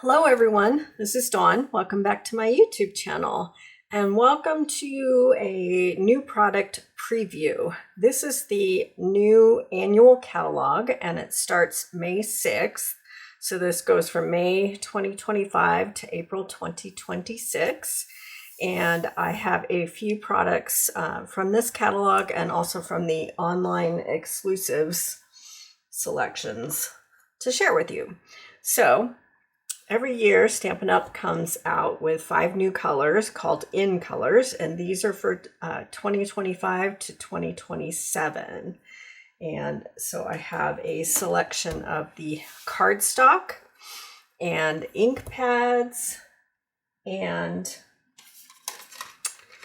Hello everyone, this is Dawn. Welcome back to my YouTube channel and welcome to a new product preview. This is the new annual catalog and it starts May 6th. So this goes from May 2025 to April 2026. And I have a few products from this catalog and also from the online exclusives selections to share with you. So every year, Stampin' Up! Comes out with 5 new colors called In Colors, and these are for 2025 to 2027. And so I have a selection of the cardstock and ink pads and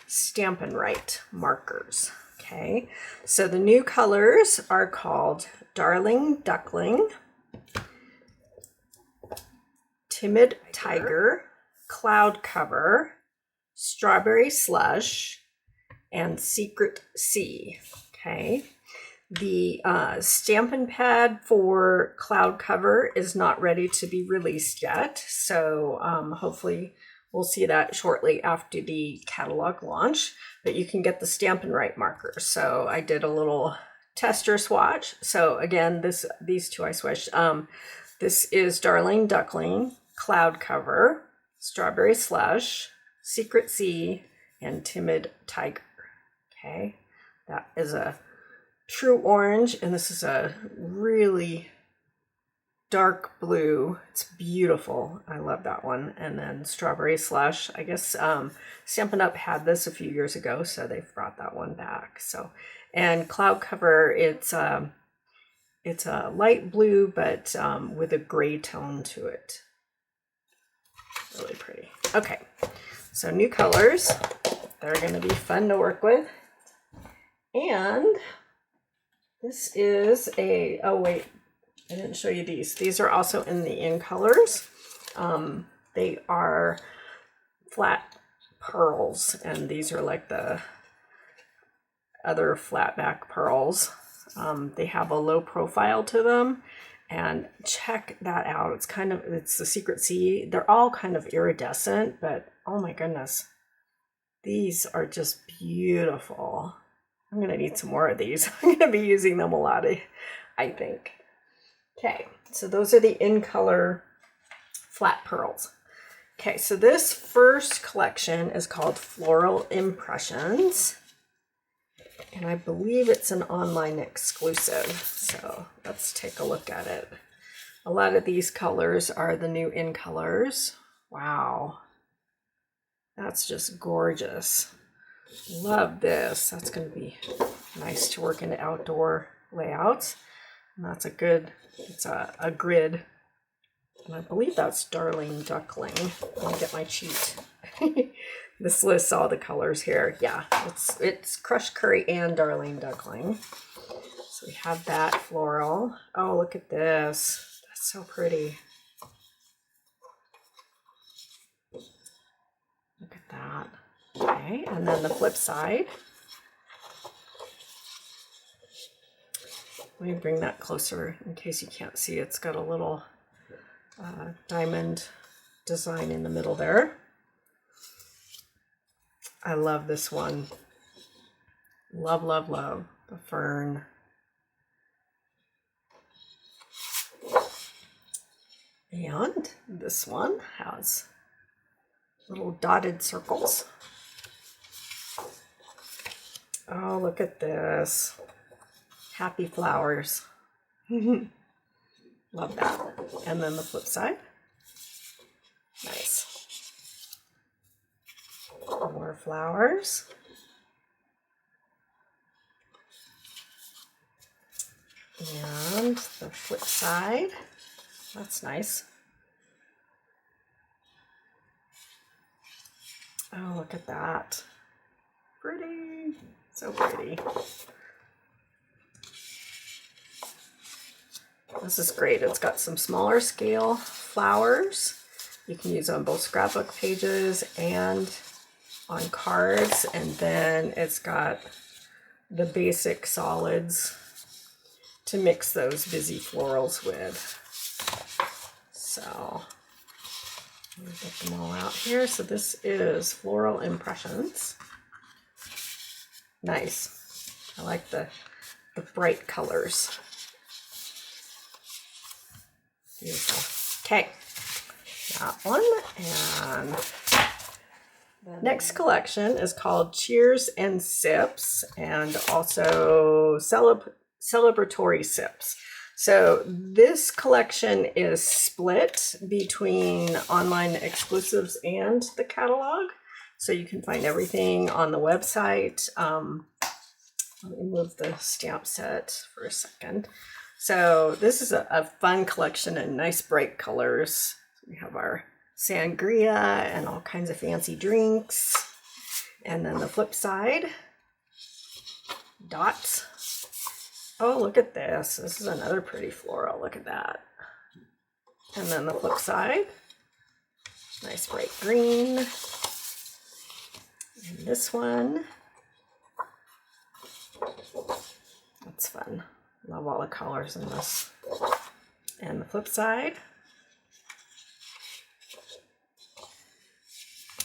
Stampin' Write markers. Okay, so the new colors are called Darling Duckling, Timid Tiger, Cloud Cover, Strawberry Slush, and Secret Sea. Okay. The Stampin' Pad for Cloud Cover is not ready to be released yet. So hopefully we'll see that shortly after the catalog launch. But you can get the Stampin' Write markers. So I did a little tester swatch. So again, these two I switched. This is Darling Duckling, Cloud Cover, Strawberry Slush, Secret Sea, and Timid Tiger. Okay, that is a true orange, and this is a really dark blue. It's beautiful. I love that one. And then Strawberry Slush. I guess Stampin' Up! Had this a few years ago, so they've brought that one back. So, and Cloud Cover, it's a light blue, but with a gray tone to it. Really pretty. Okay, so new colors. They're going to be fun to work with. And this is a, oh wait, I didn't show you these. These are also in the In Colors. They are flat pearls, and these are like the other flat back pearls. They have a low profile to them, and check that out. It's the Secret Sea. They're all kind of iridescent, but oh my goodness, these are just beautiful. I'm gonna need some more of these. I'm gonna be using them a lot, I think. Okay, so those are the In Color flat pearls. Okay, so this first collection is called Floral Impressions. And I believe it's an online exclusive. So let's take a look at it. A lot of these colors are the new In Colors. Wow. That's just gorgeous. Love this. That's going to be nice to work into outdoor layouts. And that's it's a grid. And I believe that's Darling Duckling. Let me get my cheat. This lists all the colors here. Yeah, it's Crushed Curry and Darling Duckling. So we have that floral. Oh, look at this. That's so pretty. Look at that. Okay, and then the flip side. Let me bring that closer in case you can't see. It's got a little diamond design in the middle there. I love this one. Love, love, love the fern. And this one has little dotted circles. Oh, look at this. Happy flowers. Love that. And then the flip side. Nice. More flowers. And the flip side. That's nice. Oh, look at that. Pretty. So pretty. This is great. It's got some smaller scale flowers. You can use on both scrapbook pages and on cards. And then it's got the basic solids to mix those busy florals with. So Let me get them all out here. So this is Floral Impressions. Nice. I like the bright colors. Beautiful. Okay, that one. And the next collection is called Cheers and Sips, and also Celebratory Sips. So this collection is split between online exclusives and the catalog. So you can find everything on the website. Let me move the stamp set for a second. So this is a fun collection in nice bright colors. We have our sangria and all kinds of fancy drinks. And then the flip side, dots. Oh, look at this. This is another pretty floral. Look at that. And then the flip side, nice bright green. And this one, that's fun. Love all the colors in this. And the flip side.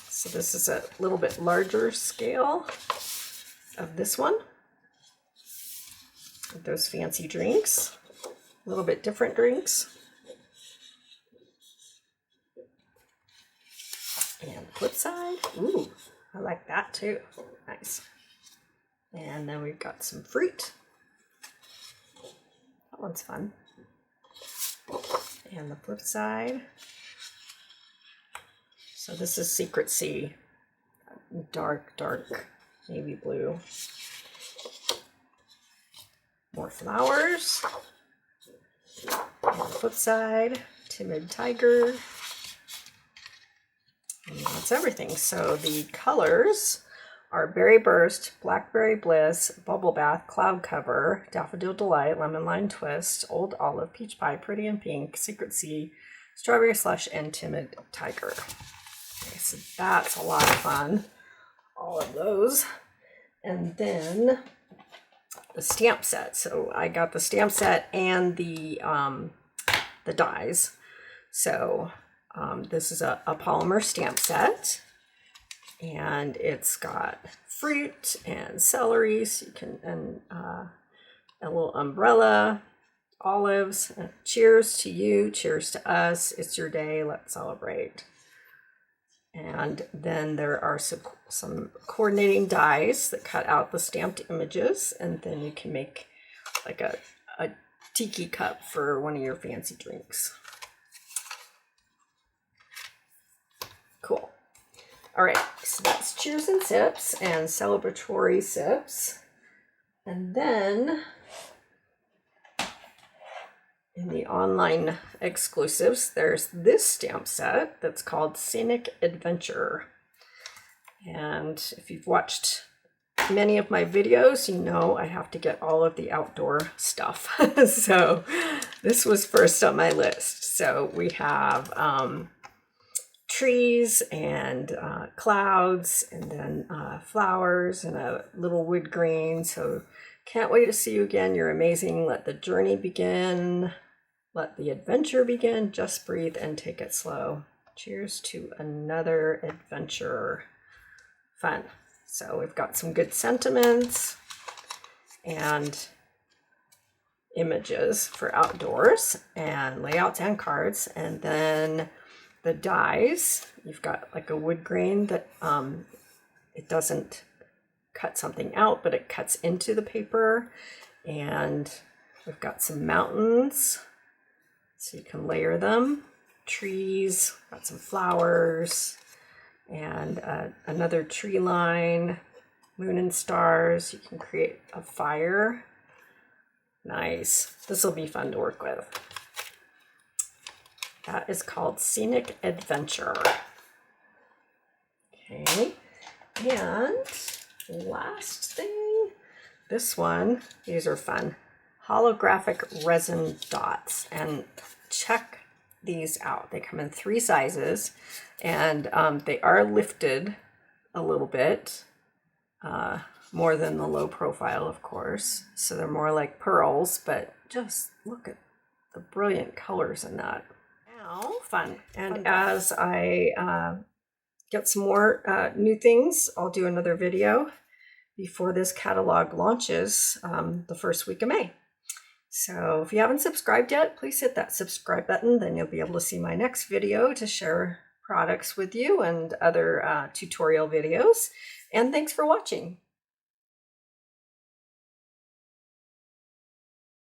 So this is a little bit larger scale of this one. With those fancy drinks, a little bit different drinks. And flip side, ooh, I like that too, nice. And then we've got some fruit. That one's fun. And the flip side. So this is Secret Sea, dark navy blue. More flowers. And the flip side, Timid Tiger. And that's everything. So the colors are Berry Burst, Blackberry Bliss, Bubble Bath, Cloud Cover, Daffodil Delight, Lemon Lime Twist, Old Olive, Peach Pie, Pretty in Pink, Secret Sea, Strawberry Slush, and Timid Tiger. Okay, so that's a lot of fun. All of those. And then the stamp set. So I got the stamp set and the dies. So this is a polymer stamp set, and it's got fruit and celery, so you can, and a little umbrella, olives. Cheers to you, cheers to us. It's your day. Let's celebrate. And then there are some coordinating dies that cut out the stamped images, and then you can make like a tiki cup for one of your fancy drinks. Cool. All right, so that's Cheers and Sips and Celebratory Sips. And then in the online exclusives, there's this stamp set that's called Scenic Adventure. And if you've watched many of my videos, you know I have to get all of the outdoor stuff. So this was first on my list. So we have trees and clouds, and then flowers and a little wood grain. So can't wait to see you again. You're amazing. Let the journey begin. Let the adventure begin. Just breathe and take it slow. Cheers to another adventure. Fun. So we've got some good sentiments and images for outdoors and layouts and cards. And then the dies, you've got like a wood grain that it doesn't cut something out, but it cuts into the paper. And we've got some mountains, so you can layer them. Trees, got some flowers, and another tree line, moon and stars. You can create a fire. Nice. This will be fun to work with. That is called Scenic Adventure. Okay, and last thing, this one, these are fun. Holographic resin dots, and check these out. They come in 3 sizes, and they are lifted a little bit, more than the low profile, of course. So they're more like pearls, but just look at the brilliant colors in that. Now, fun. And as I get some more new things, I'll do another video before this catalog launches the first week of May. So if you haven't subscribed yet, please hit that subscribe button. Then you'll be able to see my next video to share products with you and other tutorial videos. And thanks for watching.